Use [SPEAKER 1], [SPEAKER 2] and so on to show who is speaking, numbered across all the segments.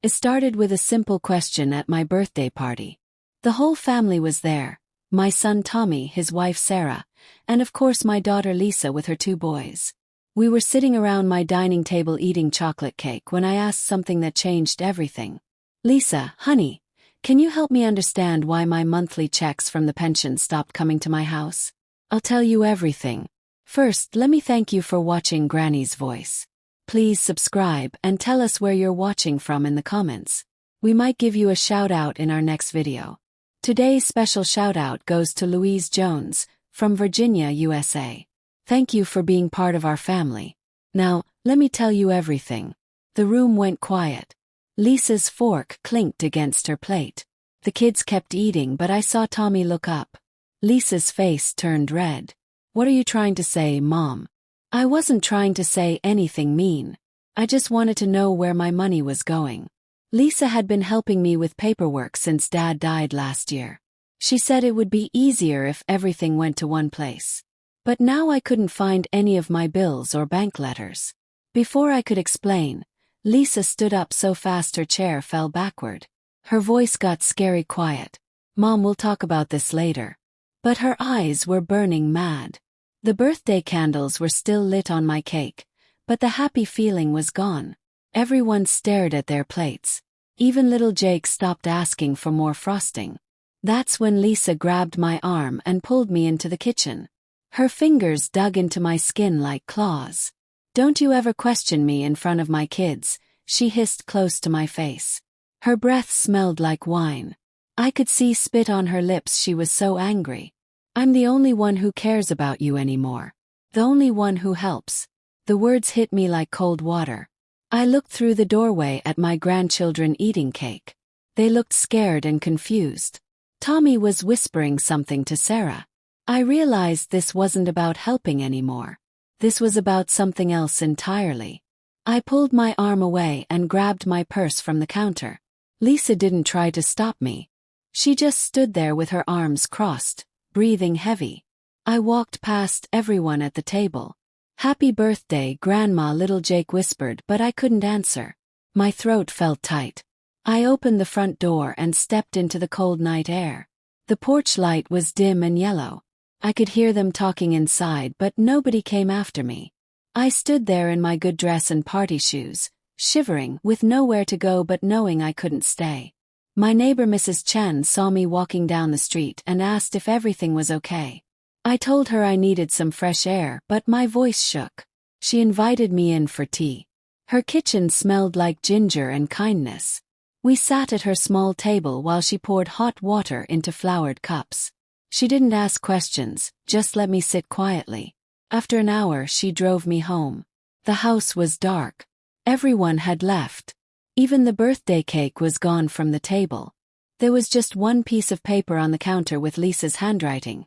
[SPEAKER 1] It started with a simple question at my birthday party. The whole family was there. My son Tommy, his wife Sarah, and of course my daughter Lisa with her two boys. We were sitting around my dining table eating chocolate cake when I asked something that changed everything. Lisa, honey, can you help me understand why my monthly checks from the pension stopped coming to my house? I'll tell you everything. First, let me thank you for watching Granny's Voice. Please subscribe and tell us where you're watching from in the comments. We might give you a shout out in our next video. Today's special shout out goes to Louise Jones, from Virginia, USA. Thank you for being part of our family. Now, let me tell you everything. The room went quiet. Lisa's fork clinked against her plate. The kids kept eating, but I saw Tommy look up. Lisa's face turned red. What are you trying to say, Mom? I wasn't trying to say anything mean. I just wanted to know where my money was going. Lisa had been helping me with paperwork since Dad died last year. She said it would be easier if everything went to one place. But now I couldn't find any of my bills or bank letters. Before I could explain, Lisa stood up so fast her chair fell backward. Her voice got scary quiet. Mom, we'll talk about this later. But her eyes were burning mad. The birthday candles were still lit on my cake, but the happy feeling was gone. Everyone stared at their plates. Even little Jake stopped asking for more frosting. That's when Lisa grabbed my arm and pulled me into the kitchen. Her fingers dug into my skin like claws. Don't you ever question me in front of my kids, she hissed close to my face. Her breath smelled like wine. I could see spit on her lips, she was so angry. I'm the only one who cares about you anymore. The only one who helps. The words hit me like cold water. I looked through the doorway at my grandchildren eating cake. They looked scared and confused. Tommy was whispering something to Sarah. I realized this wasn't about helping anymore. This was about something else entirely. I pulled my arm away and grabbed my purse from the counter. Lisa didn't try to stop me. She just stood there with her arms crossed, breathing heavy. I walked past everyone at the table. Happy birthday, Grandma, little Jake whispered, but I couldn't answer. My throat felt tight. I opened the front door and stepped into the cold night air. The porch light was dim and yellow. I could hear them talking inside, but nobody came after me. I stood there in my good dress and party shoes, shivering, with nowhere to go but knowing I couldn't stay. My neighbor Mrs. Chen saw me walking down the street and asked if everything was okay. I told her I needed some fresh air, but my voice shook. She invited me in for tea. Her kitchen smelled like ginger and kindness. We sat at her small table while she poured hot water into flowered cups. She didn't ask questions, just let me sit quietly. After an hour, she drove me home. The house was dark. Everyone had left. Even the birthday cake was gone from the table. There was just one piece of paper on the counter with Lisa's handwriting.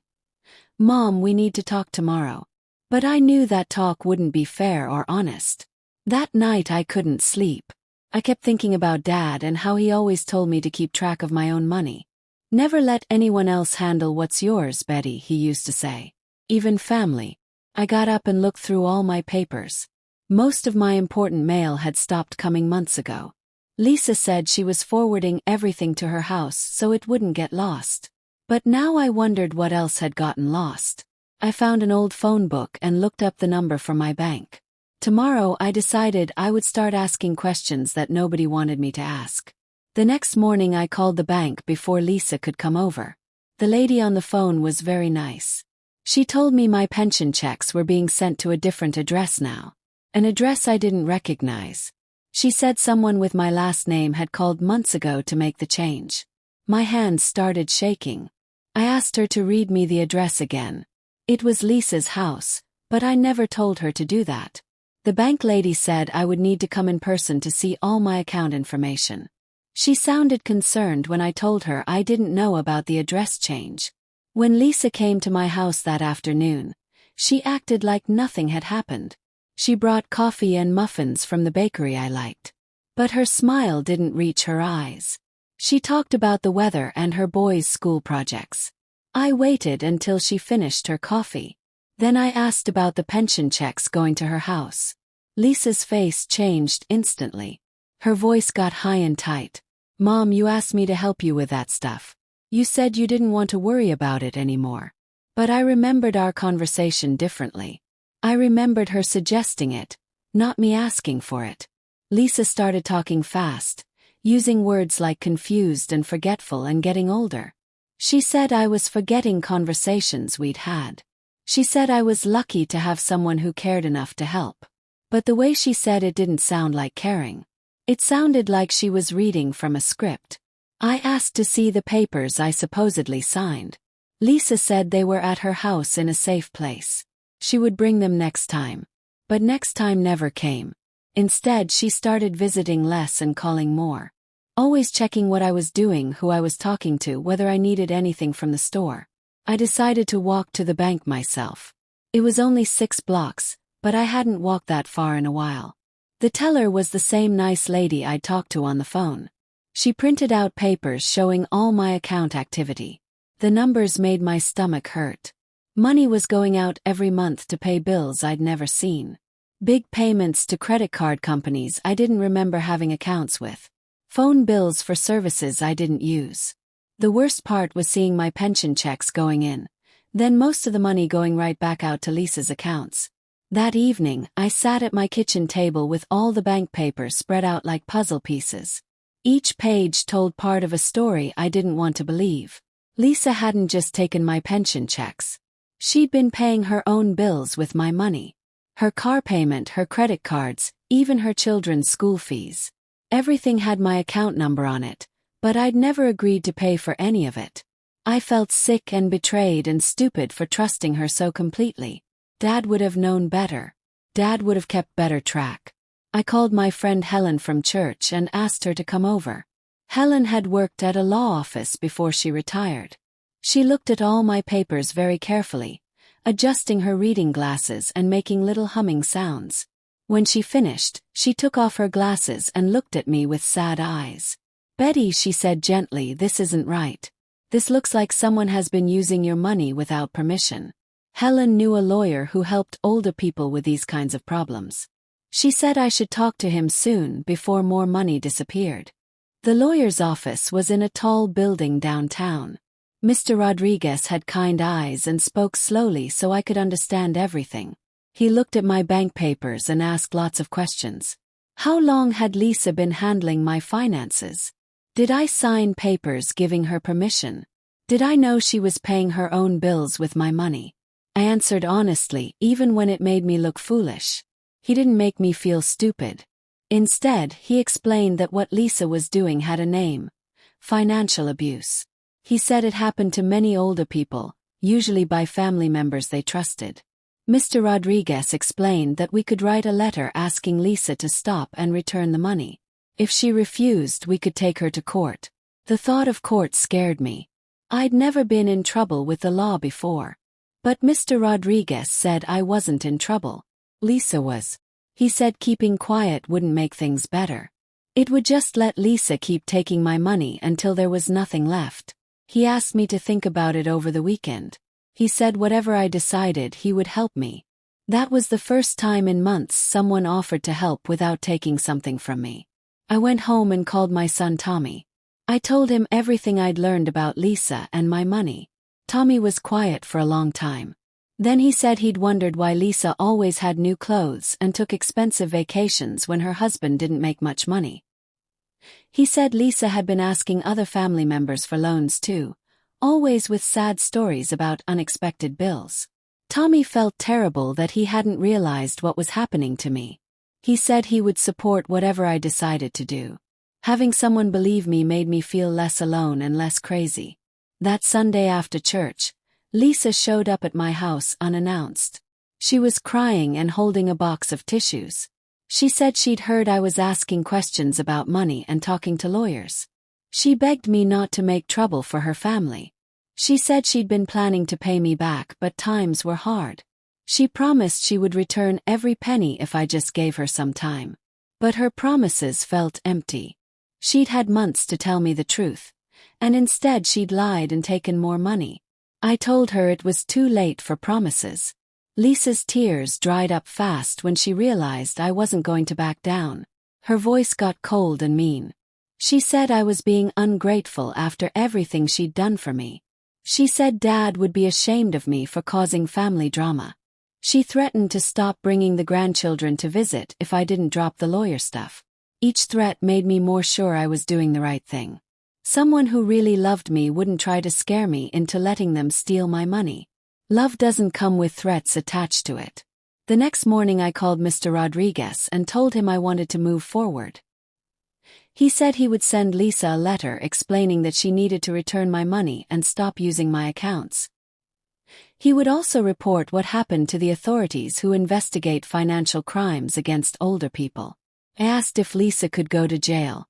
[SPEAKER 1] Mom, we need to talk tomorrow. But I knew that talk wouldn't be fair or honest. That night I couldn't sleep. I kept thinking about Dad and how he always told me to keep track of my own money. Never let anyone else handle what's yours, Betty, he used to say. Even family. I got up and looked through all my papers. Most of my important mail had stopped coming months ago. Lisa said she was forwarding everything to her house so it wouldn't get lost. But now I wondered what else had gotten lost. I found an old phone book and looked up the number for my bank. Tomorrow I decided I would start asking questions that nobody wanted me to ask. The next morning I called the bank before Lisa could come over. The lady on the phone was very nice. She told me my pension checks were being sent to a different address now. An address I didn't recognize. She said someone with my last name had called months ago to make the change. My hands started shaking. I asked her to read me the address again. It was Lisa's house, but I never told her to do that. The bank lady said I would need to come in person to see all my account information. She sounded concerned when I told her I didn't know about the address change. When Lisa came to my house that afternoon, she acted like nothing had happened. She brought coffee and muffins from the bakery I liked. But her smile didn't reach her eyes. She talked about the weather and her boys' school projects. I waited until she finished her coffee. Then I asked about the pension checks going to her house. Lisa's face changed instantly. Her voice got high and tight. "Mom, you asked me to help you with that stuff. You said you didn't want to worry about it anymore." But I remembered our conversation differently. I remembered her suggesting it, not me asking for it. Lisa started talking fast, using words like confused and forgetful and getting older. She said I was forgetting conversations we'd had. She said I was lucky to have someone who cared enough to help. But the way she said it didn't sound like caring. It sounded like she was reading from a script. I asked to see the papers I supposedly signed. Lisa said they were at her house in a safe place. She would bring them next time. But next time never came. Instead, she started visiting less and calling more. Always checking what I was doing, who I was talking to, whether I needed anything from the store. I decided to walk to the bank myself. It was only 6 blocks, but I hadn't walked that far in a while. The teller was the same nice lady I'd talked to on the phone. She printed out papers showing all my account activity. The numbers made my stomach hurt. Money was going out every month to pay bills I'd never seen. Big payments to credit card companies I didn't remember having accounts with. Phone bills for services I didn't use. The worst part was seeing my pension checks going in, then most of the money going right back out to Lisa's accounts. That evening, I sat at my kitchen table with all the bank papers spread out like puzzle pieces. Each page told part of a story I didn't want to believe. Lisa hadn't just taken my pension checks. She'd been paying her own bills with my money. Her car payment, her credit cards, even her children's school fees. Everything had my account number on it, but I'd never agreed to pay for any of it. I felt sick and betrayed and stupid for trusting her so completely. Dad would have known better. Dad would have kept better track. I called my friend Helen from church and asked her to come over. Helen had worked at a law office before she retired. She looked at all my papers very carefully, adjusting her reading glasses and making little humming sounds. When she finished, she took off her glasses and looked at me with sad eyes. "Betty," she said gently, "this isn't right. This looks like someone has been using your money without permission." Helen knew a lawyer who helped older people with these kinds of problems. She said I should talk to him soon before more money disappeared. The lawyer's office was in a tall building downtown. Mr. Rodriguez had kind eyes and spoke slowly so I could understand everything. He looked at my bank papers and asked lots of questions. How long had Lisa been handling my finances? Did I sign papers giving her permission? Did I know she was paying her own bills with my money? I answered honestly, even when it made me look foolish. He didn't make me feel stupid. Instead, he explained that what Lisa was doing had a name: financial abuse. He said it happened to many older people, usually by family members they trusted. Mr. Rodriguez explained that we could write a letter asking Lisa to stop and return the money. If she refused, we could take her to court. The thought of court scared me. I'd never been in trouble with the law before. But Mr. Rodriguez said I wasn't in trouble. Lisa was. He said keeping quiet wouldn't make things better. It would just let Lisa keep taking my money until there was nothing left. He asked me to think about it over the weekend. He said whatever I decided, he would help me. That was the first time in months someone offered to help without taking something from me. I went home and called my son Tommy. I told him everything I'd learned about Lisa and my money. Tommy was quiet for a long time. Then he said he'd wondered why Lisa always had new clothes and took expensive vacations when her husband didn't make much money. He said Lisa had been asking other family members for loans too, always with sad stories about unexpected bills. Tommy felt terrible that he hadn't realized what was happening to me. He said he would support whatever I decided to do. Having someone believe me made me feel less alone and less crazy. That Sunday after church, Lisa showed up at my house unannounced. She was crying and holding a box of tissues. She said she'd heard I was asking questions about money and talking to lawyers. She begged me not to make trouble for her family. She said she'd been planning to pay me back, but times were hard. She promised she would return every penny if I just gave her some time. But her promises felt empty. She'd had months to tell me the truth, and instead she'd lied and taken more money. I told her it was too late for promises. Lisa's tears dried up fast when she realized I wasn't going to back down. Her voice got cold and mean. She said I was being ungrateful after everything she'd done for me. She said Dad would be ashamed of me for causing family drama. She threatened to stop bringing the grandchildren to visit if I didn't drop the lawyer stuff. Each threat made me more sure I was doing the right thing. Someone who really loved me wouldn't try to scare me into letting them steal my money. Love doesn't come with threats attached to it. The next morning I called Mr. Rodriguez and told him I wanted to move forward. He said he would send Lisa a letter explaining that she needed to return my money and stop using my accounts. He would also report what happened to the authorities who investigate financial crimes against older people. I asked if Lisa could go to jail.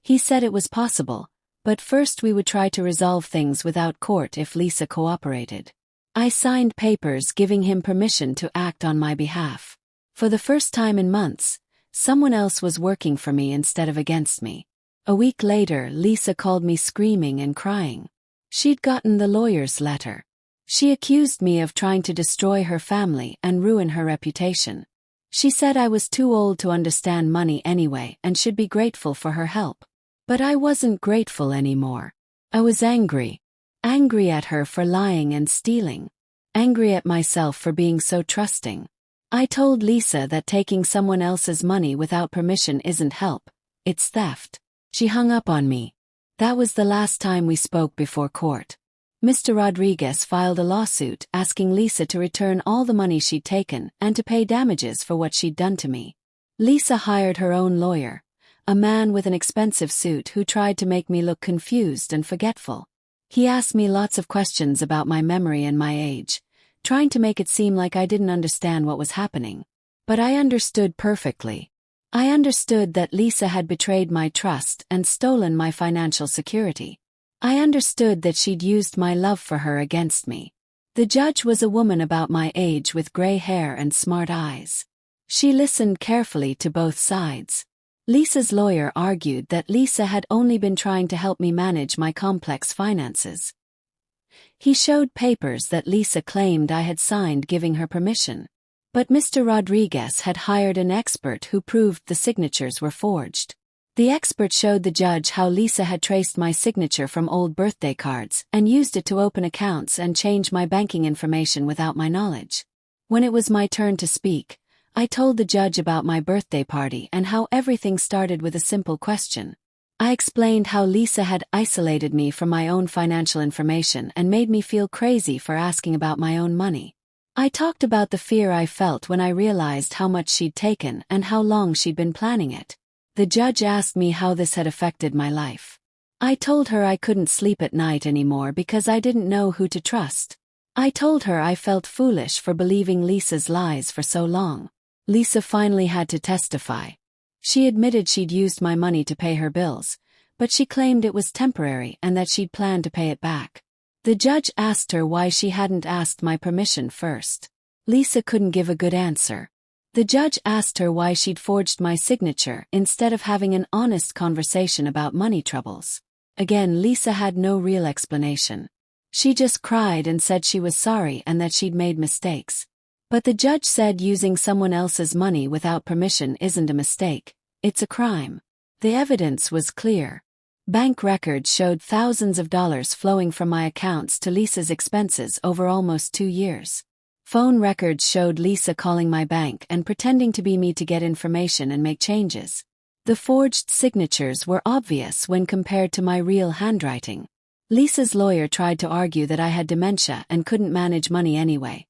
[SPEAKER 1] He said it was possible, but first we would try to resolve things without court if Lisa cooperated. I signed papers giving him permission to act on my behalf. For the first time in months, someone else was working for me instead of against me. A week later, Lisa called me screaming and crying. She'd gotten the lawyer's letter. She accused me of trying to destroy her family and ruin her reputation. She said I was too old to understand money anyway and should be grateful for her help. But I wasn't grateful anymore. I was angry. Angry at her for lying and stealing. Angry at myself for being so trusting. I told Lisa that taking someone else's money without permission isn't help, it's theft. She hung up on me. That was the last time we spoke before court. Mr. Rodriguez filed a lawsuit asking Lisa to return all the money she'd taken and to pay damages for what she'd done to me. Lisa hired her own lawyer, a man with an expensive suit who tried to make me look confused and forgetful. He asked me lots of questions about my memory and my age, trying to make it seem like I didn't understand what was happening. But I understood perfectly. I understood that Lisa had betrayed my trust and stolen my financial security. I understood that she'd used my love for her against me. The judge was a woman about my age with gray hair and smart eyes. She listened carefully to both sides. Lisa's lawyer argued that Lisa had only been trying to help me manage my complex finances. He showed papers that Lisa claimed I had signed giving her permission. But Mr. Rodriguez had hired an expert who proved the signatures were forged. The expert showed the judge how Lisa had traced my signature from old birthday cards and used it to open accounts and change my banking information without my knowledge. When it was my turn to speak, I told the judge about my birthday party and how everything started with a simple question. I explained how Lisa had isolated me from my own financial information and made me feel crazy for asking about my own money. I talked about the fear I felt when I realized how much she'd taken and how long she'd been planning it. The judge asked me how this had affected my life. I told her I couldn't sleep at night anymore because I didn't know who to trust. I told her I felt foolish for believing Lisa's lies for so long. Lisa finally had to testify. She admitted she'd used my money to pay her bills, but she claimed it was temporary and that she'd planned to pay it back. The judge asked her why she hadn't asked my permission first. Lisa couldn't give a good answer. The judge asked her why she'd forged my signature instead of having an honest conversation about money troubles. Again, Lisa had no real explanation. She just cried and said she was sorry and that she'd made mistakes. But the judge said using someone else's money without permission isn't a mistake, it's a crime. The evidence was clear. Bank records showed thousands of dollars flowing from my accounts to Lisa's expenses over almost 2 years. Phone records showed Lisa calling my bank and pretending to be me to get information and make changes. The forged signatures were obvious when compared to my real handwriting. Lisa's lawyer tried to argue that I had dementia and couldn't manage money anyway.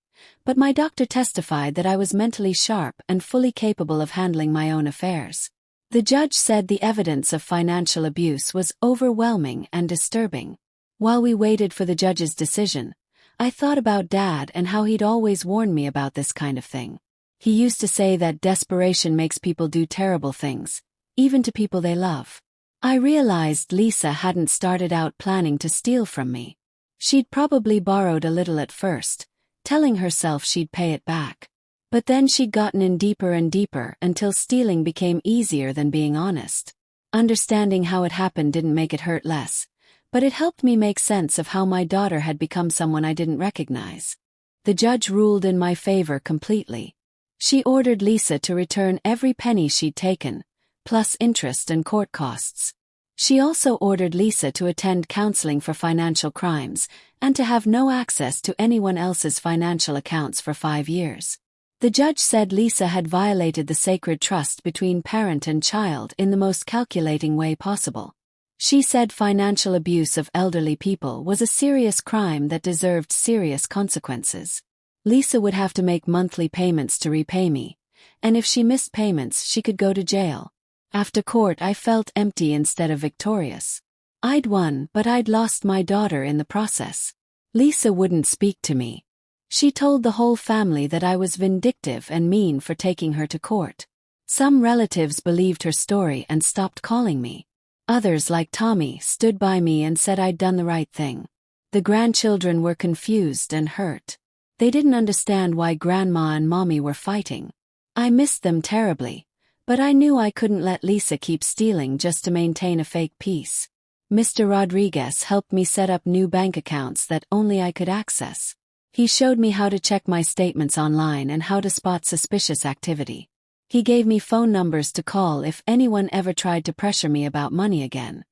[SPEAKER 1] But my doctor testified that I was mentally sharp and fully capable of handling my own affairs. The judge said the evidence of financial abuse was overwhelming and disturbing. While we waited for the judge's decision, I thought about Dad and how he'd always warned me about this kind of thing. He used to say that desperation makes people do terrible things, even to people they love. I realized Lisa hadn't started out planning to steal from me. She'd probably borrowed a little at first, telling herself she'd pay it back. But then she'd gotten in deeper and deeper until stealing became easier than being honest. Understanding how it happened didn't make it hurt less, but it helped me make sense of how my daughter had become someone I didn't recognize. The judge ruled in my favor completely. She ordered Lisa to return every penny she'd taken, plus interest and court costs. She also ordered Lisa to attend counseling for financial crimes and to have no access to anyone else's financial accounts for 5 years. The judge said Lisa had violated the sacred trust between parent and child in the most calculating way possible. She said financial abuse of elderly people was a serious crime that deserved serious consequences. Lisa would have to make monthly payments to repay me, and if she missed payments, she could go to jail. After court, I felt empty instead of victorious. I'd won, but I'd lost my daughter in the process. Lisa wouldn't speak to me. She told the whole family that I was vindictive and mean for taking her to court. Some relatives believed her story and stopped calling me. Others, like Tommy, stood by me and said I'd done the right thing. The grandchildren were confused and hurt. They didn't understand why Grandma and Mommy were fighting. I missed them terribly, but I knew I couldn't let Lisa keep stealing just to maintain a fake peace. Mr. Rodriguez helped me set up new bank accounts that only I could access. He showed me how to check my statements online and how to spot suspicious activity. He gave me phone numbers to call if anyone ever tried to pressure me about money again.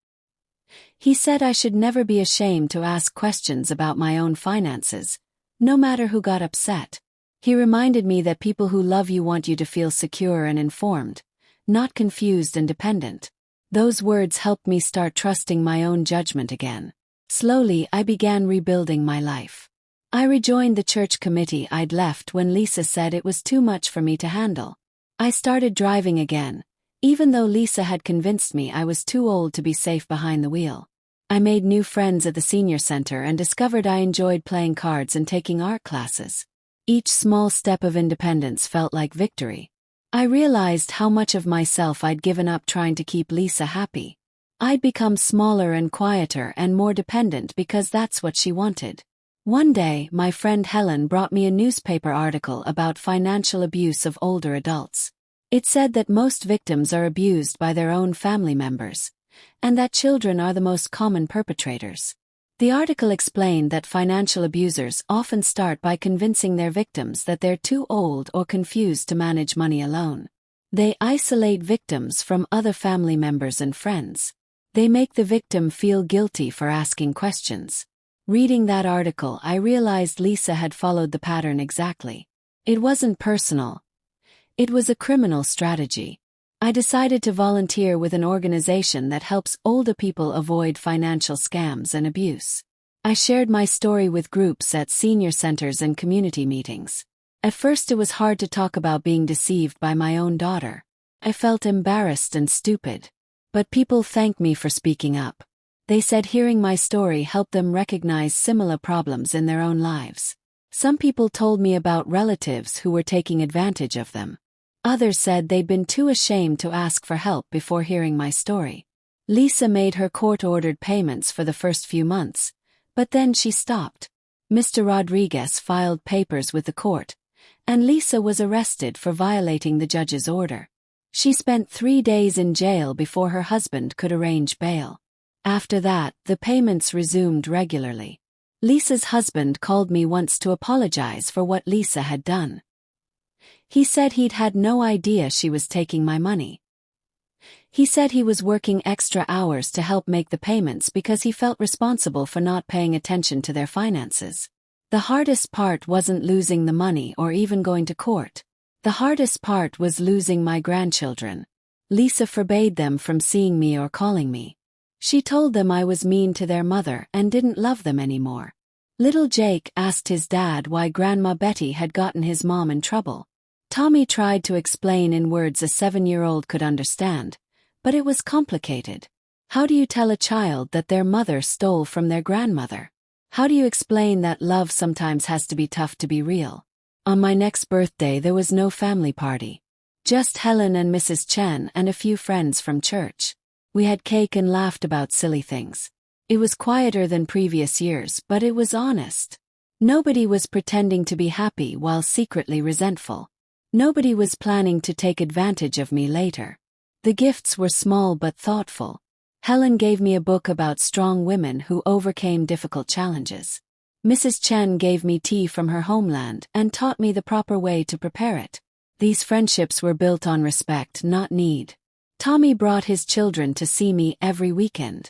[SPEAKER 1] He said I should never be ashamed to ask questions about my own finances, no matter who got upset. He reminded me that people who love you want you to feel secure and informed, not confused and dependent. Those words helped me start trusting my own judgment again. Slowly, I began rebuilding my life. I rejoined the church committee I'd left when Lisa said it was too much for me to handle. I started driving again, even though Lisa had convinced me I was too old to be safe behind the wheel. I made new friends at the senior center and discovered I enjoyed playing cards and taking art classes. Each small step of independence felt like victory. I realized how much of myself I'd given up trying to keep Lisa happy. I'd become smaller and quieter and more dependent because that's what she wanted. One day, my friend Helen brought me a newspaper article about financial abuse of older adults. It said that most victims are abused by their own family members, and that children are the most common perpetrators. The article explained that financial abusers often start by convincing their victims that they're too old or confused to manage money alone. They isolate victims from other family members and friends. They make the victim feel guilty for asking questions. Reading that article, I realized Lisa had followed the pattern exactly. It wasn't personal. It was a criminal strategy. I decided to volunteer with an organization that helps older people avoid financial scams and abuse. I shared my story with groups at senior centers and community meetings. At first, it was hard to talk about being deceived by my own daughter. I felt embarrassed and stupid. But people thanked me for speaking up. They said hearing my story helped them recognize similar problems in their own lives. Some people told me about relatives who were taking advantage of them. Others said they'd been too ashamed to ask for help before hearing my story. Lisa made her court-ordered payments for the first few months, but then she stopped. Mr. Rodriguez filed papers with the court, and Lisa was arrested for violating the judge's order. She spent 3 days in jail before her husband could arrange bail. After that, the payments resumed regularly. Lisa's husband called me once to apologize for what Lisa had done. He said he'd had no idea she was taking my money. He said he was working extra hours to help make the payments because he felt responsible for not paying attention to their finances. The hardest part wasn't losing the money or even going to court. The hardest part was losing my grandchildren. Lisa forbade them from seeing me or calling me. She told them I was mean to their mother and didn't love them anymore. Little Jake asked his dad why Grandma Betty had gotten his mom in trouble. Tommy tried to explain in words a 7-year-old could understand, but it was complicated. How do you tell a child that their mother stole from their grandmother? How do you explain that love sometimes has to be tough to be real? On my next birthday, there was no family party. Just Helen and Mrs. Chen and a few friends from church. We had cake and laughed about silly things. It was quieter than previous years, but it was honest. Nobody was pretending to be happy while secretly resentful. Nobody was planning to take advantage of me later. The gifts were small but thoughtful. Helen gave me a book about strong women who overcame difficult challenges. Mrs. Chen gave me tea from her homeland and taught me the proper way to prepare it. These friendships were built on respect, not need. Tommy brought his children to see me every weekend.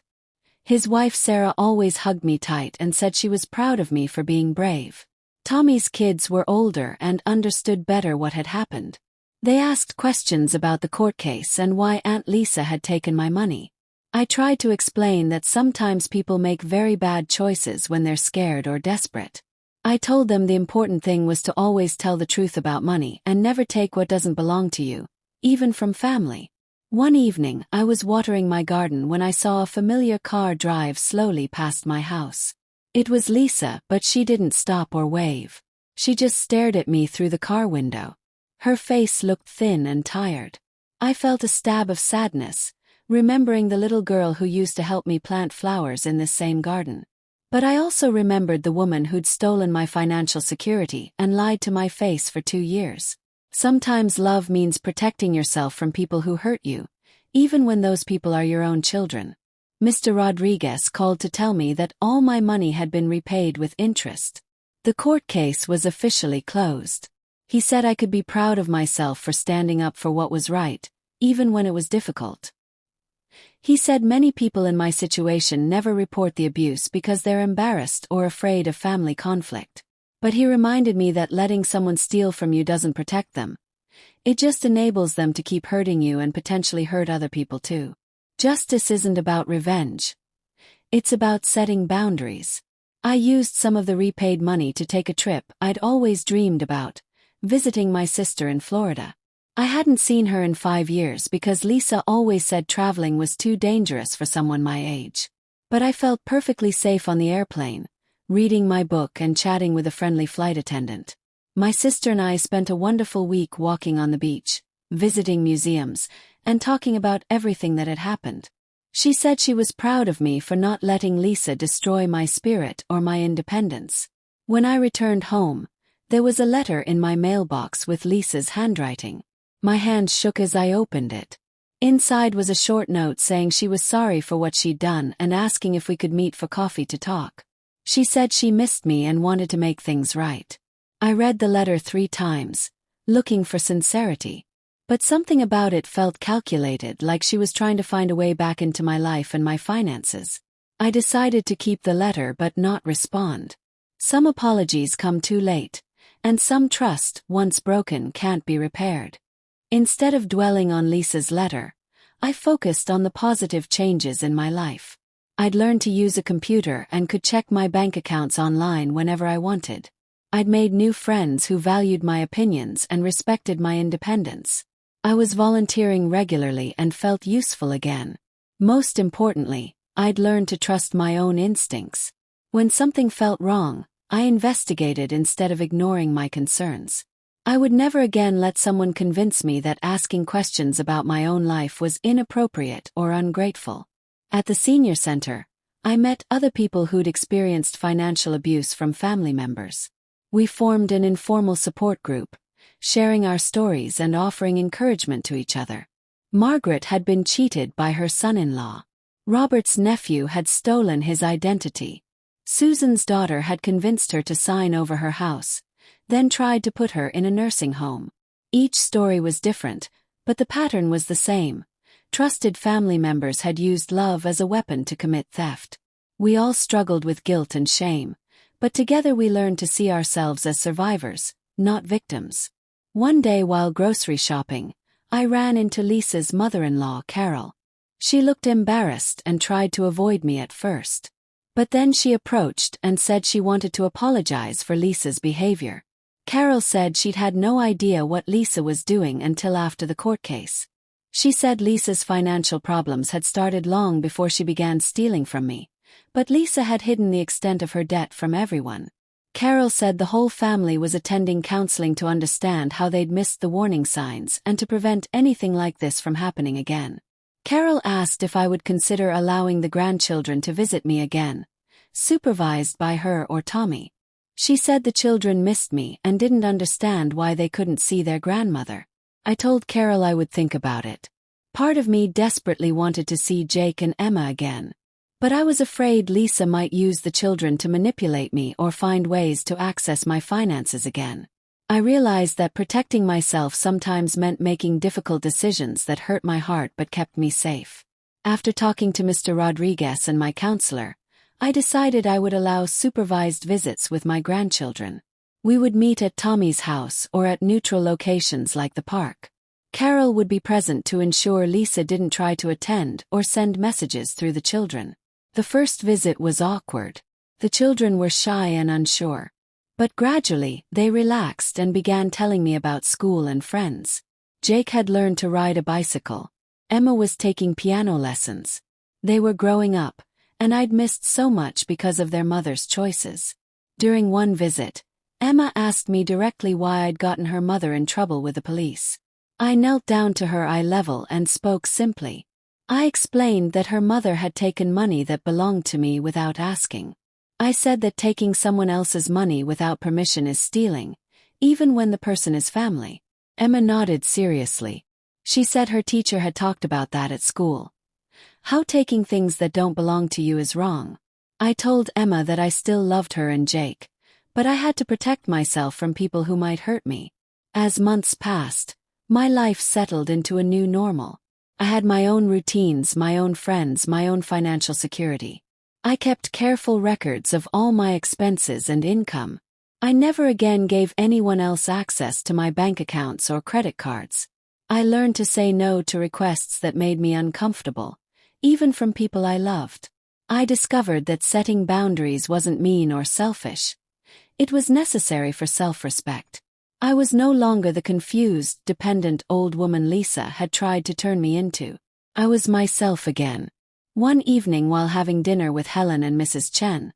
[SPEAKER 1] His wife Sarah always hugged me tight and said she was proud of me for being brave. Tommy's kids were older and understood better what had happened. They asked questions about the court case and why Aunt Lisa had taken my money. I tried to explain that sometimes people make very bad choices when they're scared or desperate. I told them the important thing was to always tell the truth about money and never take what doesn't belong to you, even from family. One evening, I was watering my garden when I saw a familiar car drive slowly past my house. It was Lisa, but she didn't stop or wave. She just stared at me through the car window. Her face looked thin and tired. I felt a stab of sadness, remembering the little girl who used to help me plant flowers in this same garden. But I also remembered the woman who'd stolen my financial security and lied to my face for 2 years. Sometimes love means protecting yourself from people who hurt you, even when those people are your own children. Mr. Rodriguez called to tell me that all my money had been repaid with interest. The court case was officially closed. He said I could be proud of myself for standing up for what was right, even when it was difficult. He said many people in my situation never report the abuse because they're embarrassed or afraid of family conflict. But he reminded me that letting someone steal from you doesn't protect them. It just enables them to keep hurting you and potentially hurt other people too. Justice isn't about revenge. It's about setting boundaries. I used some of the repaid money to take a trip I'd always dreamed about, visiting my sister in Florida. I hadn't seen her in 5 years because Lisa always said traveling was too dangerous for someone my age. But I felt perfectly safe on the airplane, reading my book and chatting with a friendly flight attendant. My sister and I spent a wonderful week walking on the beach, visiting museums, and talking about everything that had happened. She said she was proud of me for not letting Lisa destroy my spirit or my independence. When I returned home, there was a letter in my mailbox with Lisa's handwriting. My hand shook as I opened it. Inside was a short note saying she was sorry for what she'd done and asking if we could meet for coffee to talk. She said she missed me and wanted to make things right. I read the letter 3 times, looking for sincerity. But something about it felt calculated, like she was trying to find a way back into my life and my finances. I decided to keep the letter but not respond. Some apologies come too late, and some trust, once broken, can't be repaired. Instead of dwelling on Lisa's letter, I focused on the positive changes in my life. I'd learned to use a computer and could check my bank accounts online whenever I wanted. I'd made new friends who valued my opinions and respected my independence. I was volunteering regularly and felt useful again. Most importantly, I'd learned to trust my own instincts. When something felt wrong, I investigated instead of ignoring my concerns. I would never again let someone convince me that asking questions about my own life was inappropriate or ungrateful. At the senior center, I met other people who'd experienced financial abuse from family members. We formed an informal support group, sharing our stories and offering encouragement to each other. Margaret had been cheated by her son-in-law. Robert's nephew had stolen his identity. Susan's daughter had convinced her to sign over her house, then tried to put her in a nursing home. Each story was different, but the pattern was the same. Trusted family members had used love as a weapon to commit theft. We all struggled with guilt and shame, but together we learned to see ourselves as survivors, not victims. One day while grocery shopping, I ran into Lisa's mother-in-law, Carol. She looked embarrassed and tried to avoid me at first. But then she approached and said she wanted to apologize for Lisa's behavior. Carol said she'd had no idea what Lisa was doing until after the court case. She said Lisa's financial problems had started long before she began stealing from me, but Lisa had hidden the extent of her debt from everyone. Carol said the whole family was attending counseling to understand how they'd missed the warning signs and to prevent anything like this from happening again. Carol asked if I would consider allowing the grandchildren to visit me again, supervised by her or Tommy. She said the children missed me and didn't understand why they couldn't see their grandmother. I told Carol I would think about it. Part of me desperately wanted to see Jake and Emma again. But I was afraid Lisa might use the children to manipulate me or find ways to access my finances again. I realized that protecting myself sometimes meant making difficult decisions that hurt my heart but kept me safe. After talking to Mr. Rodriguez and my counselor, I decided I would allow supervised visits with my grandchildren. We would meet at Tommy's house or at neutral locations like the park. Carol would be present to ensure Lisa didn't try to attend or send messages through the children. The first visit was awkward. The children were shy and unsure. But gradually, they relaxed and began telling me about school and friends. Jake had learned to ride a bicycle. Emma was taking piano lessons. They were growing up, and I'd missed so much because of their mother's choices. During one visit, Emma asked me directly why I'd gotten her mother in trouble with the police. I knelt down to her eye level and spoke simply. I explained that her mother had taken money that belonged to me without asking. I said that taking someone else's money without permission is stealing, even when the person is family. Emma nodded seriously. She said her teacher had talked about that at school. How taking things that don't belong to you is wrong. I told Emma that I still loved her and Jake, but I had to protect myself from people who might hurt me. As months passed, my life settled into a new normal. I had my own routines, my own friends, my own financial security. I kept careful records of all my expenses and income. I never again gave anyone else access to my bank accounts or credit cards. I learned to say no to requests that made me uncomfortable, even from people I loved. I discovered that setting boundaries wasn't mean or selfish. It was necessary for self-respect. I was no longer the confused, dependent old woman Lisa had tried to turn me into. I was myself again. One evening while having dinner with Helen and Mrs. Chen,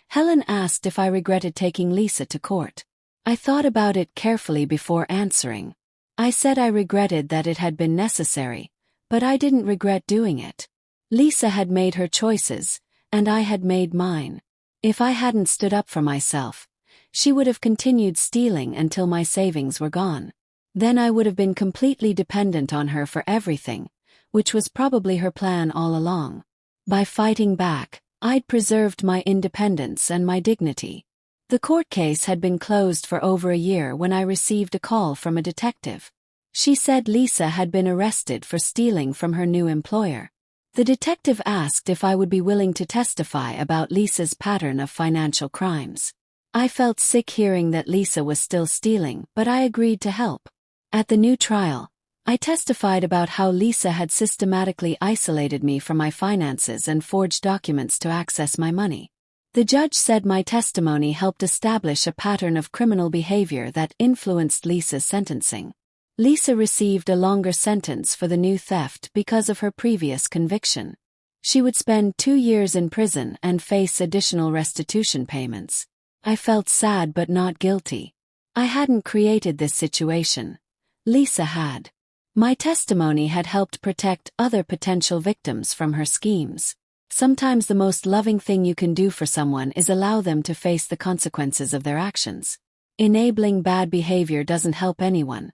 [SPEAKER 1] Helen asked if I regretted taking Lisa to court. I thought about it carefully before answering. I said I regretted that it had been necessary, but I didn't regret doing it. Lisa had made her choices, and I had made mine. If I hadn't stood up for myself, she would have continued stealing until my savings were gone. Then I would have been completely dependent on her for everything, which was probably her plan all along. By fighting back, I'd preserved my independence and my dignity. The court case had been closed for over a year when I received a call from a detective. She said Lisa had been arrested for stealing from her new employer. The detective asked if I would be willing to testify about Lisa's pattern of financial crimes. I felt sick hearing that Lisa was still stealing, but I agreed to help. At the new trial, I testified about how Lisa had systematically isolated me from my finances and forged documents to access my money. The judge said my testimony helped establish a pattern of criminal behavior that influenced Lisa's sentencing. Lisa received a longer sentence for the new theft because of her previous conviction. She would spend 2 years in prison and face additional restitution payments. I felt sad but not guilty. I hadn't created this situation. Lisa had. My testimony had helped protect other potential victims from her schemes. Sometimes the most loving thing you can do for someone is allow them to face the consequences of their actions. Enabling bad behavior doesn't help anyone.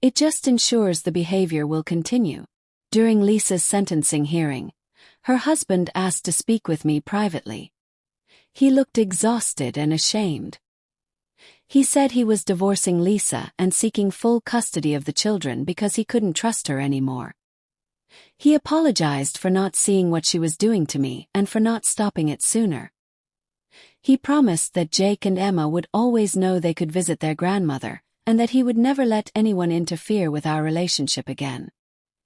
[SPEAKER 1] It just ensures the behavior will continue. During Lisa's sentencing hearing, her husband asked to speak with me privately. He looked exhausted and ashamed. He said he was divorcing Lisa and seeking full custody of the children because he couldn't trust her anymore. He apologized for not seeing what she was doing to me and for not stopping it sooner. He promised that Jake and Emma would always know they could visit their grandmother, and that he would never let anyone interfere with our relationship again.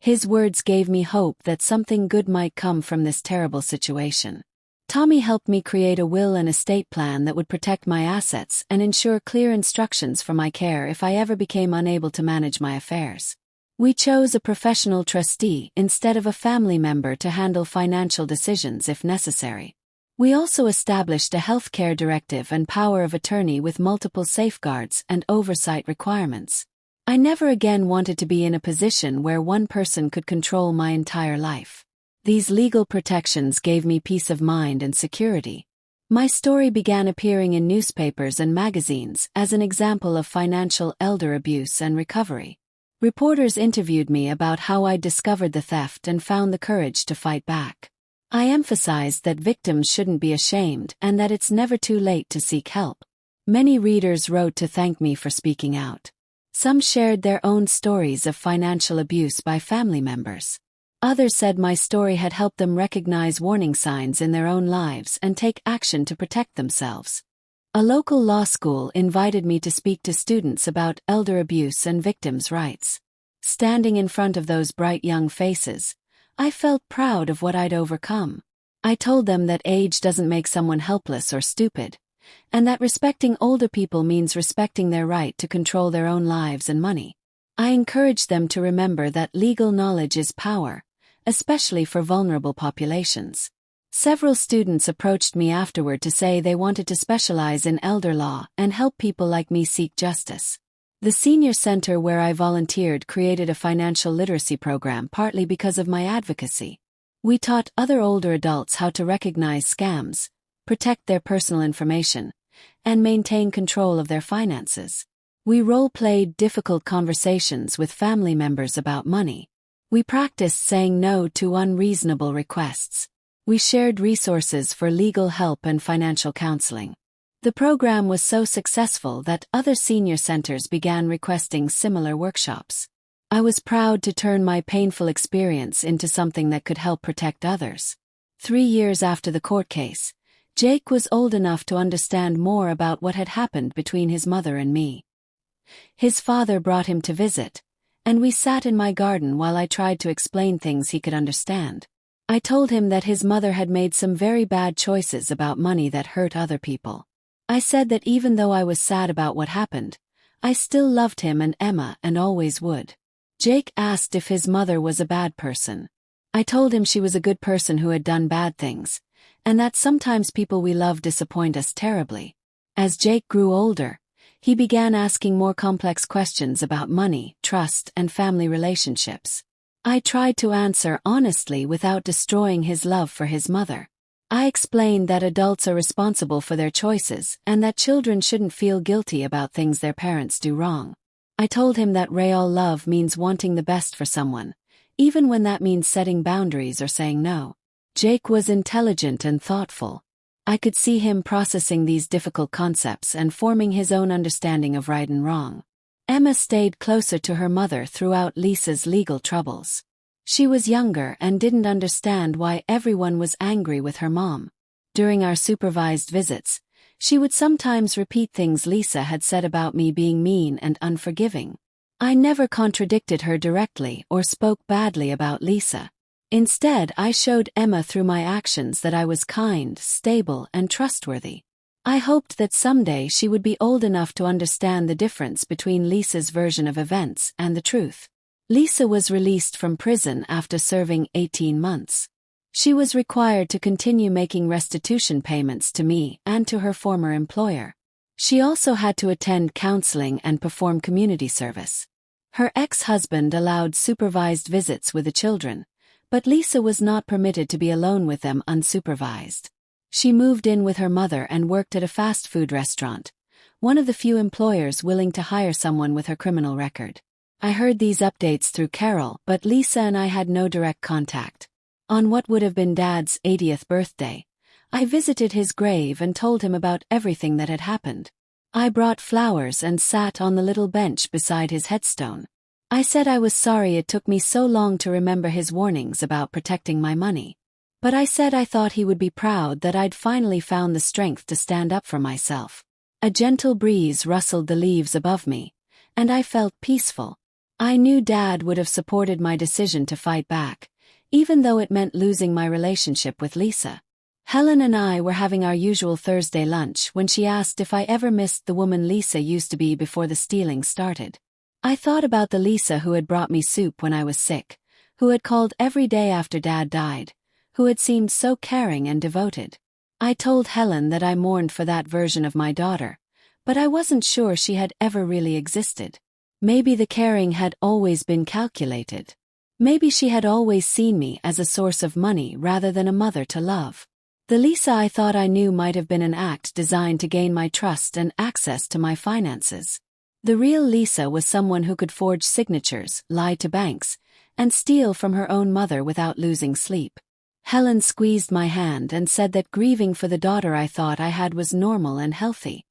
[SPEAKER 1] His words gave me hope that something good might come from this terrible situation. Tommy helped me create a will and estate plan that would protect my assets and ensure clear instructions for my care if I ever became unable to manage my affairs. We chose a professional trustee instead of a family member to handle financial decisions if necessary. We also established a healthcare directive and power of attorney with multiple safeguards and oversight requirements. I never again wanted to be in a position where one person could control my entire life. These legal protections gave me peace of mind and security. My story began appearing in newspapers and magazines as an example of financial elder abuse and recovery. Reporters interviewed me about how I discovered the theft and found the courage to fight back. I emphasized that victims shouldn't be ashamed and that it's never too late to seek help. Many readers wrote to thank me for speaking out. Some shared their own stories of financial abuse by family members. Others said my story had helped them recognize warning signs in their own lives and take action to protect themselves. A local law school invited me to speak to students about elder abuse and victims' rights. Standing in front of those bright young faces, I felt proud of what I'd overcome. I told them that age doesn't make someone helpless or stupid, and that respecting older people means respecting their right to control their own lives and money. I encouraged them to remember that legal knowledge is power, especially for vulnerable populations. Several students approached me afterward to say they wanted to specialize in elder law and help people like me seek justice. The senior center where I volunteered created a financial literacy program partly because of my advocacy. We taught other older adults how to recognize scams, protect their personal information, and maintain control of their finances. We role-played difficult conversations with family members about money. We practiced saying no to unreasonable requests. We shared resources for legal help and financial counseling. The program was so successful that other senior centers began requesting similar workshops. I was proud to turn my painful experience into something that could help protect others. 3 years after the court case, Jake was old enough to understand more about what had happened between his mother and me. His father brought him to visit, and we sat in my garden while I tried to explain things he could understand. I told him that his mother had made some very bad choices about money that hurt other people. I said that even though I was sad about what happened, I still loved him and Emma and always would. Jake asked if his mother was a bad person. I told him she was a good person who had done bad things, and that sometimes people we love disappoint us terribly. As Jake grew older, he began asking more complex questions about money, trust, and family relationships. I tried to answer honestly without destroying his love for his mother. I explained that adults are responsible for their choices and that children shouldn't feel guilty about things their parents do wrong. I told him that real love means wanting the best for someone, even when that means setting boundaries or saying no. Jake was intelligent and thoughtful. I could see him processing these difficult concepts and forming his own understanding of right and wrong. Emma stayed closer to her mother throughout Lisa's legal troubles. She was younger and didn't understand why everyone was angry with her mom. During our supervised visits, she would sometimes repeat things Lisa had said about me being mean and unforgiving. I never contradicted her directly or spoke badly about Lisa. Instead, I showed Emma through my actions that I was kind, stable, and trustworthy. I hoped that someday she would be old enough to understand the difference between Lisa's version of events and the truth. Lisa was released from prison after serving 18 months. She was required to continue making restitution payments to me and to her former employer. She also had to attend counseling and perform community service. Her ex-husband allowed supervised visits with the children, but Lisa was not permitted to be alone with them unsupervised. She moved in with her mother and worked at a fast food restaurant, one of the few employers willing to hire someone with her criminal record. I heard these updates through Carol, but Lisa and I had no direct contact. On what would have been Dad's 80th birthday, I visited his grave and told him about everything that had happened. I brought flowers and sat on the little bench beside his headstone. I said I was sorry it took me so long to remember his warnings about protecting my money. But I said I thought he would be proud that I'd finally found the strength to stand up for myself. A gentle breeze rustled the leaves above me, and I felt peaceful. I knew Dad would have supported my decision to fight back, even though it meant losing my relationship with Lisa. Helen and I were having our usual Thursday lunch when she asked if I ever missed the woman Lisa used to be before the stealing started. I thought about the Lisa who had brought me soup when I was sick, who had called every day after Dad died, who had seemed so caring and devoted. I told Helen that I mourned for that version of my daughter, but I wasn't sure she had ever really existed. Maybe the caring had always been calculated. Maybe she had always seen me as a source of money rather than a mother to love. The Lisa I thought I knew might have been an act designed to gain my trust and access to my finances. The real Lisa was someone who could forge signatures, lie to banks, and steal from her own mother without losing sleep. Helen squeezed my hand and said that grieving for the daughter I thought I had was normal and healthy.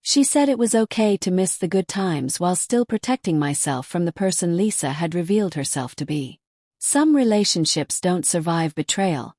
[SPEAKER 1] She said it was okay to miss the good times while still protecting myself from the person Lisa had revealed herself to be. Some relationships don't survive betrayal,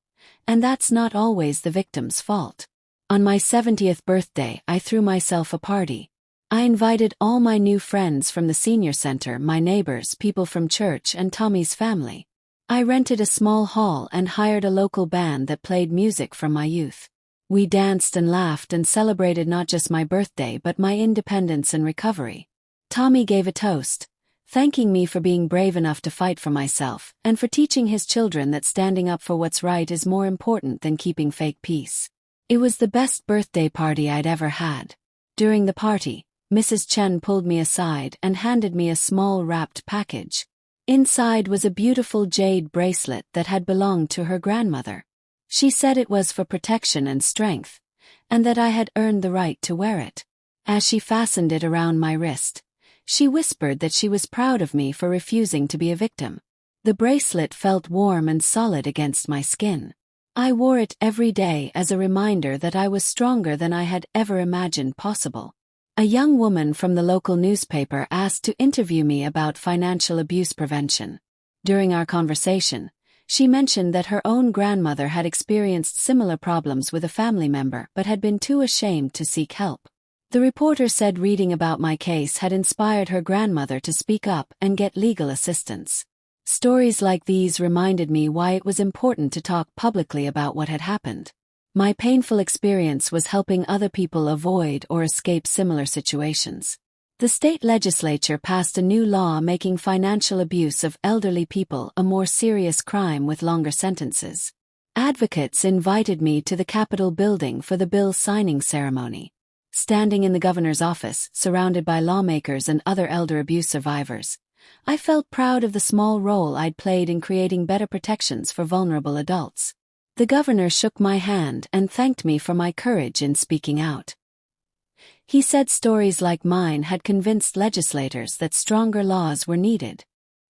[SPEAKER 1] and that's not always the victim's fault. On my 70th birthday, I threw myself a party. I invited all my new friends from the senior center, my neighbors, people from church, and Tommy's family. I rented a small hall and hired a local band that played music from my youth. We danced and laughed and celebrated not just my birthday but my independence and recovery. Tommy gave a toast, thanking me for being brave enough to fight for myself and for teaching his children that standing up for what's right is more important than keeping fake peace. It was the best birthday party I'd ever had. During the party, Mrs. Chen pulled me aside and handed me a small wrapped package. Inside was a beautiful jade bracelet that had belonged to her grandmother. She said it was for protection and strength, and that I had earned the right to wear it. As she fastened it around my wrist, she whispered that she was proud of me for refusing to be a victim. The bracelet felt warm and solid against my skin. I wore it every day as a reminder that I was stronger than I had ever imagined possible. A young woman from the local newspaper asked to interview me about financial abuse prevention. During our conversation, she mentioned that her own grandmother had experienced similar problems with a family member but had been too ashamed to seek help. The reporter said reading about my case had inspired her grandmother to speak up and get legal assistance. Stories like these reminded me why it was important to talk publicly about what had happened. My painful experience was helping other people avoid or escape similar situations. The state legislature passed a new law making financial abuse of elderly people a more serious crime with longer sentences. Advocates invited me to the Capitol building for the bill signing ceremony. Standing in the governor's office, surrounded by lawmakers and other elder abuse survivors, I felt proud of the small role I'd played in creating better protections for vulnerable adults. The governor shook my hand and thanked me for my courage in speaking out. He said stories like mine had convinced legislators that stronger laws were needed.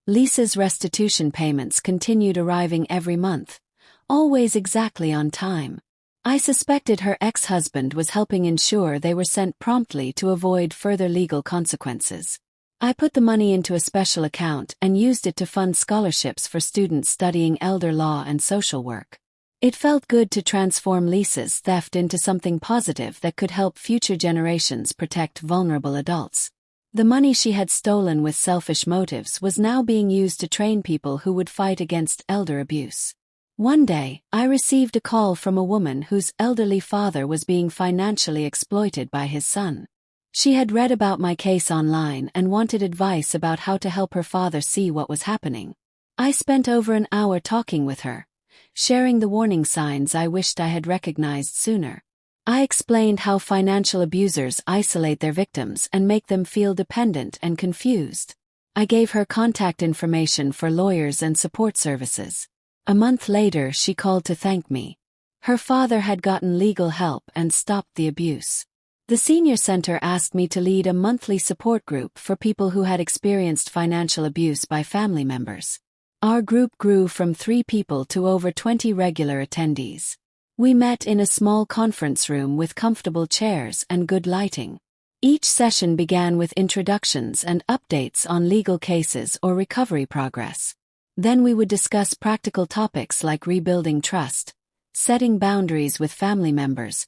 [SPEAKER 1] Lisa's restitution payments continued arriving every month, always exactly on time. I suspected her ex-husband was helping ensure they were sent promptly to avoid further legal consequences. I put the money into a special account and used it to fund scholarships for students studying elder law and social work. It felt good to transform Lisa's theft into something positive that could help future generations protect vulnerable adults. The money she had stolen with selfish motives was now being used to train people who would fight against elder abuse. One day, I received a call from a woman whose elderly father was being financially exploited by his son. She had read about my case online and wanted advice about how to help her father see what was happening. I spent over an hour talking with her, sharing the warning signs I wished I had recognized sooner. I explained how financial abusers isolate their victims and make them feel dependent and confused. I gave her contact information for lawyers and support services. A month later, she called to thank me. Her father had gotten legal help and stopped the abuse. The senior center asked me to lead a monthly support group for people who had experienced financial abuse by family members. Our group grew from 3 people to over 20 regular attendees. We met in a small conference room with comfortable chairs and good lighting. Each session began with introductions and updates on legal cases or recovery progress. Then we would discuss practical topics like rebuilding trust, setting boundaries with family members,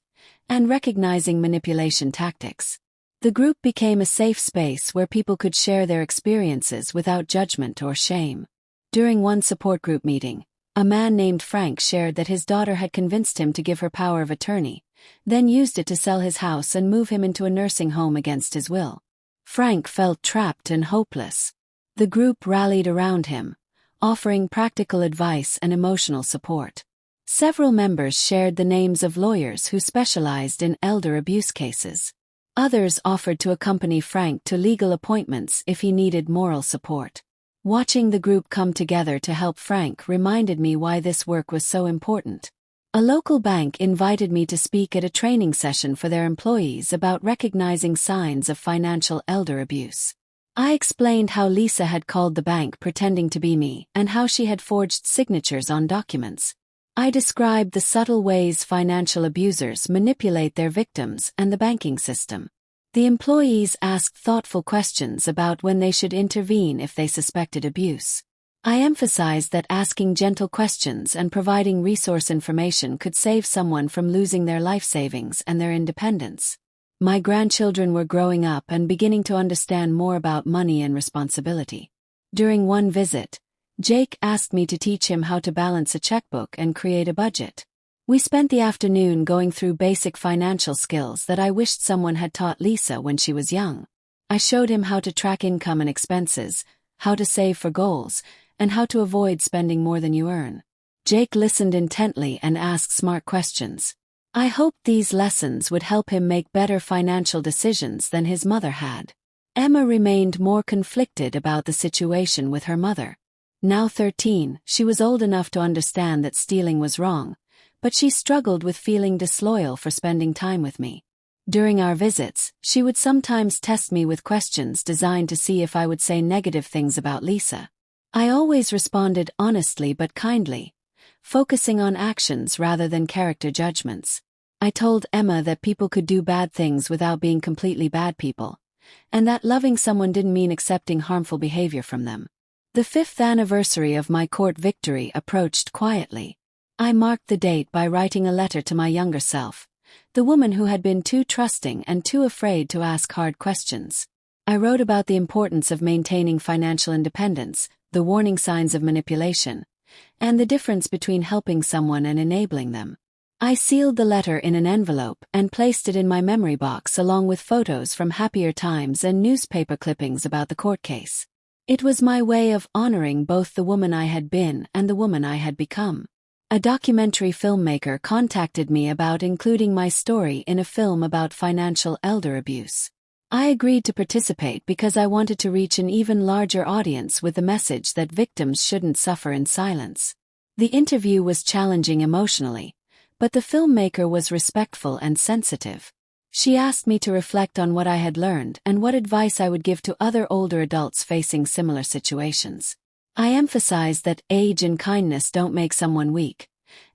[SPEAKER 1] and recognizing manipulation tactics. The group became a safe space where people could share their experiences without judgment or shame. During one support group meeting, a man named Frank shared that his daughter had convinced him to give her power of attorney, then used it to sell his house and move him into a nursing home against his will. Frank felt trapped and hopeless. The group rallied around him, offering practical advice and emotional support. Several members shared the names of lawyers who specialized in elder abuse cases. Others offered to accompany Frank to legal appointments if he needed moral support. Watching the group come together to help Frank reminded me why this work was so important. A local bank invited me to speak at a training session for their employees about recognizing signs of financial elder abuse. I explained how Lisa had called the bank pretending to be me and how she had forged signatures on documents. I described the subtle ways financial abusers manipulate their victims and the banking system. The employees asked thoughtful questions about when they should intervene if they suspected abuse. I emphasized that asking gentle questions and providing resource information could save someone from losing their life savings and their independence. My grandchildren were growing up and beginning to understand more about money and responsibility. During one visit, Jake asked me to teach him how to balance a checkbook and create a budget. We spent the afternoon going through basic financial skills that I wished someone had taught Lisa when she was young. I showed him how to track income and expenses, how to save for goals, and how to avoid spending more than you earn. Jake listened intently and asked smart questions. I hoped these lessons would help him make better financial decisions than his mother had. Emma remained more conflicted about the situation with her mother. Now 13, she was old enough to understand that stealing was wrong, but she struggled with feeling disloyal for spending time with me. During our visits, she would sometimes test me with questions designed to see if I would say negative things about Lisa. I always responded honestly but kindly, focusing on actions rather than character judgments. I told Emma that people could do bad things without being completely bad people, and that loving someone didn't mean accepting harmful behavior from them. The 5th anniversary of my court victory approached quietly. I marked the date by writing a letter to my younger self, the woman who had been too trusting and too afraid to ask hard questions. I wrote about the importance of maintaining financial independence, the warning signs of manipulation, and the difference between helping someone and enabling them. I sealed the letter in an envelope and placed it in my memory box along with photos from happier times and newspaper clippings about the court case. It was my way of honoring both the woman I had been and the woman I had become. A documentary filmmaker contacted me about including my story in a film about financial elder abuse. I agreed to participate because I wanted to reach an even larger audience with the message that victims shouldn't suffer in silence. The interview was challenging emotionally, but the filmmaker was respectful and sensitive. She asked me to reflect on what I had learned and what advice I would give to other older adults facing similar situations. I emphasized that age and kindness don't make someone weak,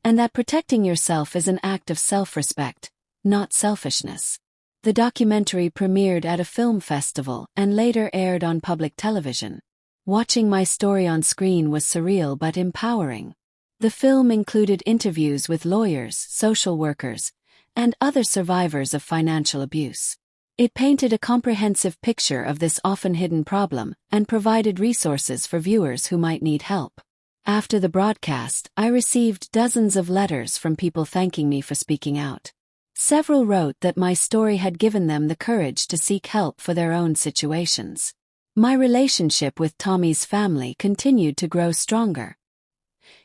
[SPEAKER 1] and that protecting yourself is an act of self-respect, not selfishness. The documentary premiered at a film festival and later aired on public television. Watching my story on screen was surreal but empowering. The film included interviews with lawyers, social workers, and other survivors of financial abuse. It painted a comprehensive picture of this often hidden problem and provided resources for viewers who might need help. After the broadcast, I received dozens of letters from people thanking me for speaking out. Several wrote that my story had given them the courage to seek help for their own situations. My relationship with Tommy's family continued to grow stronger.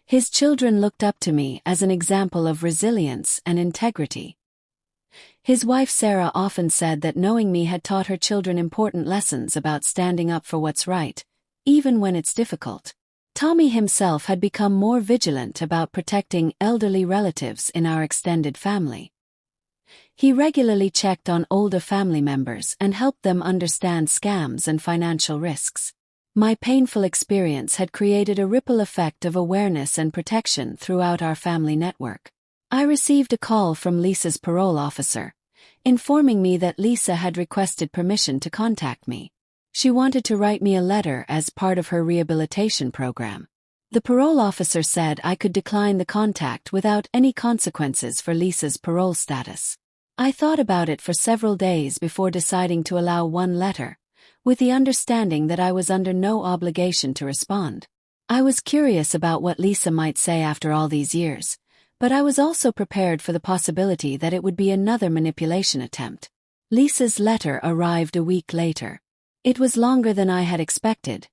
[SPEAKER 1] His children looked up to me as an example of resilience and integrity. His wife Sarah often said that knowing me had taught her children important lessons about standing up for what's right, even when it's difficult. Tommy himself had become more vigilant about protecting elderly relatives in our extended family. He regularly checked on older family members and helped them understand scams and financial risks. My painful experience had created a ripple effect of awareness and protection throughout our family network. I received a call from Lisa's parole officer, informing me that Lisa had requested permission to contact me. She wanted to write me a letter as part of her rehabilitation program. The parole officer said I could decline the contact without any consequences for Lisa's parole status. I thought about it for several days before deciding to allow one letter, with the understanding that I was under no obligation to respond. I was curious about what Lisa might say after all these years, but I was also prepared for the possibility that it would be another manipulation attempt. Lisa's letter arrived a week later. It was longer than I had expected.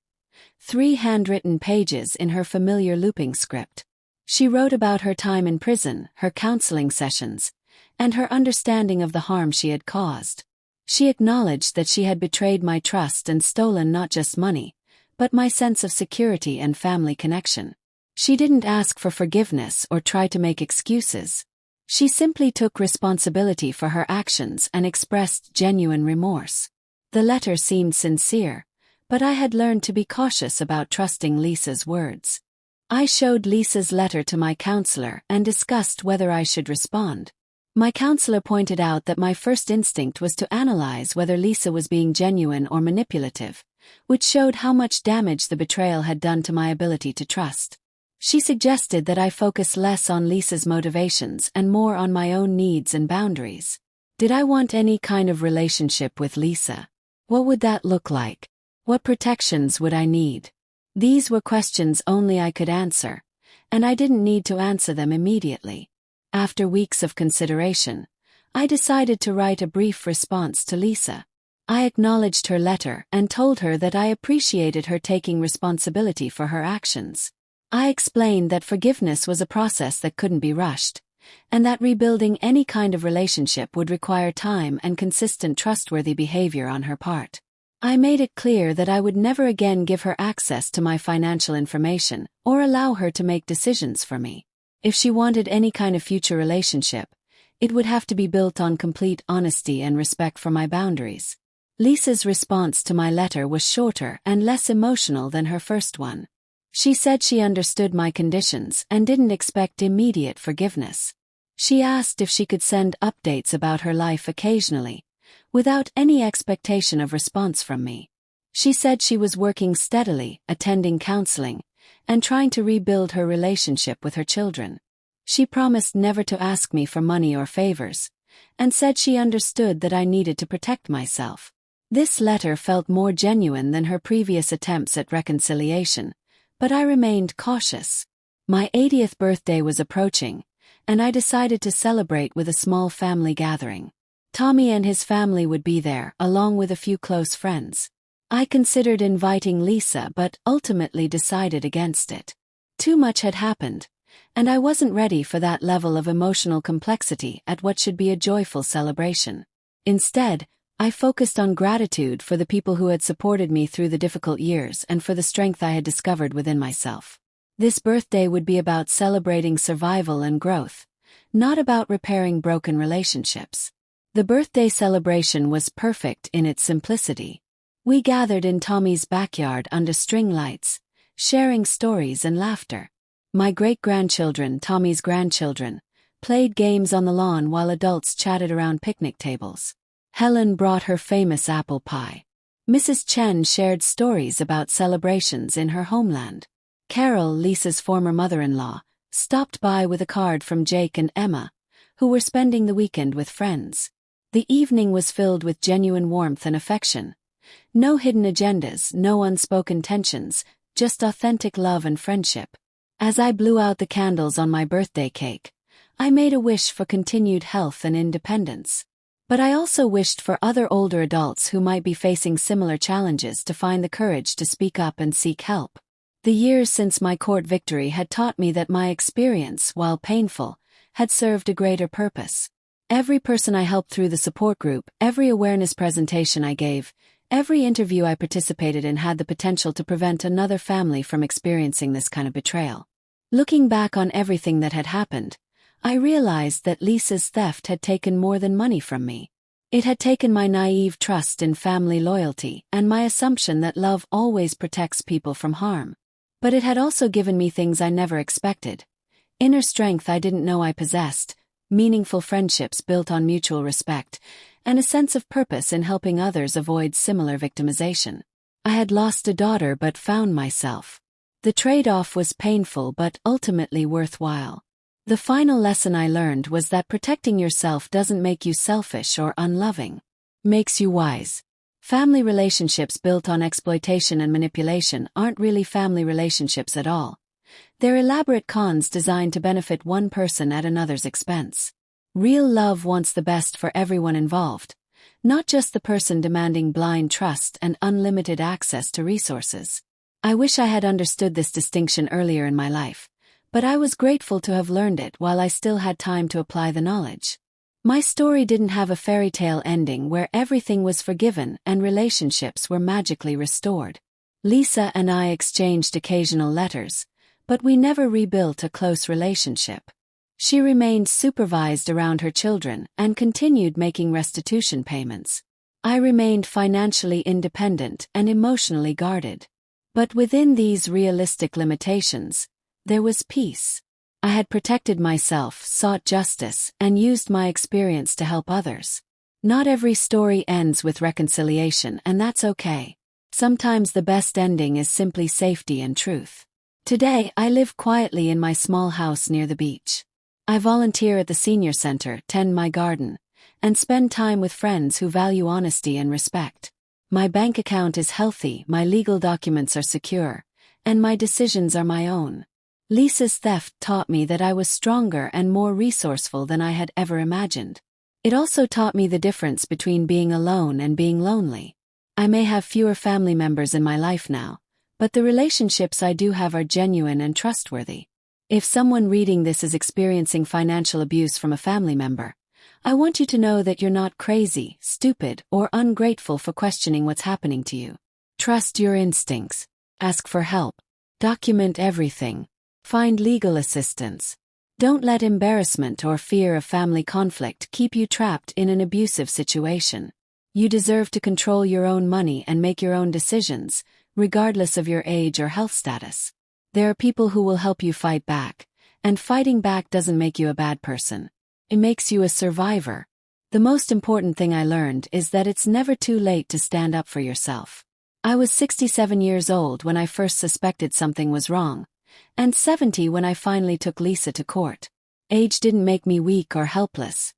[SPEAKER 1] 3 handwritten pages in her familiar looping script. She wrote about her time in prison, her counseling sessions, and her understanding of the harm she had caused. She acknowledged that she had betrayed my trust and stolen not just money, but my sense of security and family connection. She didn't ask for forgiveness or try to make excuses. She simply took responsibility for her actions and expressed genuine remorse. The letter seemed sincere, but I had learned to be cautious about trusting Lisa's words. I showed Lisa's letter to my counselor and discussed whether I should respond. My counselor pointed out that my first instinct was to analyze whether Lisa was being genuine or manipulative, which showed how much damage the betrayal had done to my ability to trust. She suggested that I focus less on Lisa's motivations and more on my own needs and boundaries. Did I want any kind of relationship with Lisa? What would that look like? What protections would I need? These were questions only I could answer, and I didn't need to answer them immediately. After weeks of consideration, I decided to write a brief response to Lisa. I acknowledged her letter and told her that I appreciated her taking responsibility for her actions. I explained that forgiveness was a process that couldn't be rushed, and that rebuilding any kind of relationship would require time and consistent trustworthy behavior on her part. I made it clear that I would never again give her access to my financial information or allow her to make decisions for me. If she wanted any kind of future relationship, it would have to be built on complete honesty and respect for my boundaries. Lisa's response to my letter was shorter and less emotional than her first one. She said she understood my conditions and didn't expect immediate forgiveness. She asked if she could send updates about her life occasionally, without any expectation of response from me. She said she was working steadily, attending counseling, and trying to rebuild her relationship with her children. She promised never to ask me for money or favors, and said she understood that I needed to protect myself. This letter felt more genuine than her previous attempts at reconciliation, but I remained cautious. My 80th birthday was approaching, and I decided to celebrate with a small family gathering. Tommy and his family would be there, along with a few close friends. I considered inviting Lisa but ultimately decided against it. Too much had happened, and I wasn't ready for that level of emotional complexity at what should be a joyful celebration. Instead, I focused on gratitude for the people who had supported me through the difficult years and for the strength I had discovered within myself. This birthday would be about celebrating survival and growth, not about repairing broken relationships. The birthday celebration was perfect in its simplicity. We gathered in Tommy's backyard under string lights, sharing stories and laughter. My great-grandchildren, Tommy's grandchildren, played games on the lawn while adults chatted around picnic tables. Helen brought her famous apple pie. Mrs. Chen shared stories about celebrations in her homeland. Carol, Lisa's former mother-in-law, stopped by with a card from Jake and Emma, who were spending the weekend with friends. The evening was filled with genuine warmth and affection. No hidden agendas, no unspoken tensions, just authentic love and friendship. As I blew out the candles on my birthday cake, I made a wish for continued health and independence. But I also wished for other older adults who might be facing similar challenges to find the courage to speak up and seek help. The years since my court victory had taught me that my experience, while painful, had served a greater purpose. Every person I helped through the support group, every awareness presentation I gave, every interview I participated in had the potential to prevent another family from experiencing this kind of betrayal. Looking back on everything that had happened, I realized that Lisa's theft had taken more than money from me. It had taken my naive trust in family loyalty and my assumption that love always protects people from harm. But it had also given me things I never expected. Inner strength I didn't know I possessed, meaningful friendships built on mutual respect, and a sense of purpose in helping others avoid similar victimization. I had lost a daughter but found myself. The trade-off was painful but ultimately worthwhile. The final lesson I learned was that protecting yourself doesn't make you selfish or unloving. Makes you wise. Family relationships built on exploitation and manipulation aren't really family relationships at all. They're elaborate cons designed to benefit one person at another's expense. Real love wants the best for everyone involved, not just the person demanding blind trust and unlimited access to resources. I wish I had understood this distinction earlier in my life, but I was grateful to have learned it while I still had time to apply the knowledge. My story didn't have a fairy tale ending where everything was forgiven and relationships were magically restored. Lisa and I exchanged occasional letters, but we never rebuilt a close relationship. She remained supervised around her children and continued making restitution payments. I remained financially independent and emotionally guarded. But within these realistic limitations, there was peace. I had protected myself, sought justice, and used my experience to help others. Not every story ends with reconciliation, and that's okay. Sometimes the best ending is simply safety and truth. Today, I live quietly in my small house near the beach. I volunteer at the senior center, tend my garden, and spend time with friends who value honesty and respect. My bank account is healthy, my legal documents are secure, and my decisions are my own. Lisa's theft taught me that I was stronger and more resourceful than I had ever imagined. It also taught me the difference between being alone and being lonely. I may have fewer family members in my life now, but the relationships I do have are genuine and trustworthy. If someone reading this is experiencing financial abuse from a family member, I want you to know that you're not crazy, stupid, or ungrateful for questioning what's happening to you. Trust your instincts. Ask for help. Document everything. Find legal assistance. Don't let embarrassment or fear of family conflict keep you trapped in an abusive situation. You deserve to control your own money and make your own decisions, regardless of your age or health status. There are people who will help you fight back, and fighting back doesn't make you a bad person. It makes you a survivor. The most important thing I learned is that it's never too late to stand up for yourself. I was 67 years old when I first suspected something was wrong, and 70 when I finally took Lisa to court. Age didn't make me weak or helpless.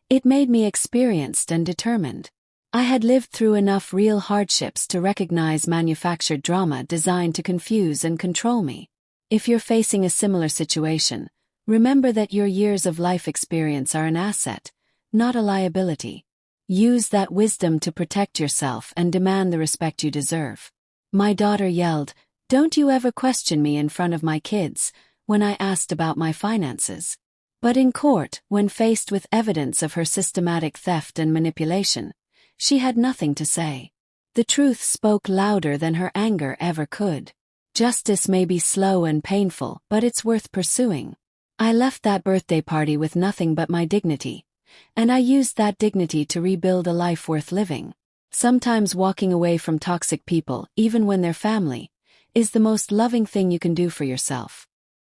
[SPEAKER 1] It made me experienced and determined. I had lived through enough real hardships to recognize manufactured drama designed to confuse and control me. If you're facing a similar situation, remember that your years of life experience are an asset, not a liability. Use that wisdom to protect yourself and demand the respect you deserve. My daughter yelled, "Don't you ever question me in front of my kids," when I asked about my finances. But in court, when faced with evidence of her systematic theft and manipulation, she had nothing to say. The truth spoke louder than her anger ever could. Justice may be slow and painful, but it's worth pursuing. I left that birthday party with nothing but my dignity, and I used that dignity to rebuild a life worth living. Sometimes walking away from toxic people, even when they're family, is the most loving thing you can do for yourself.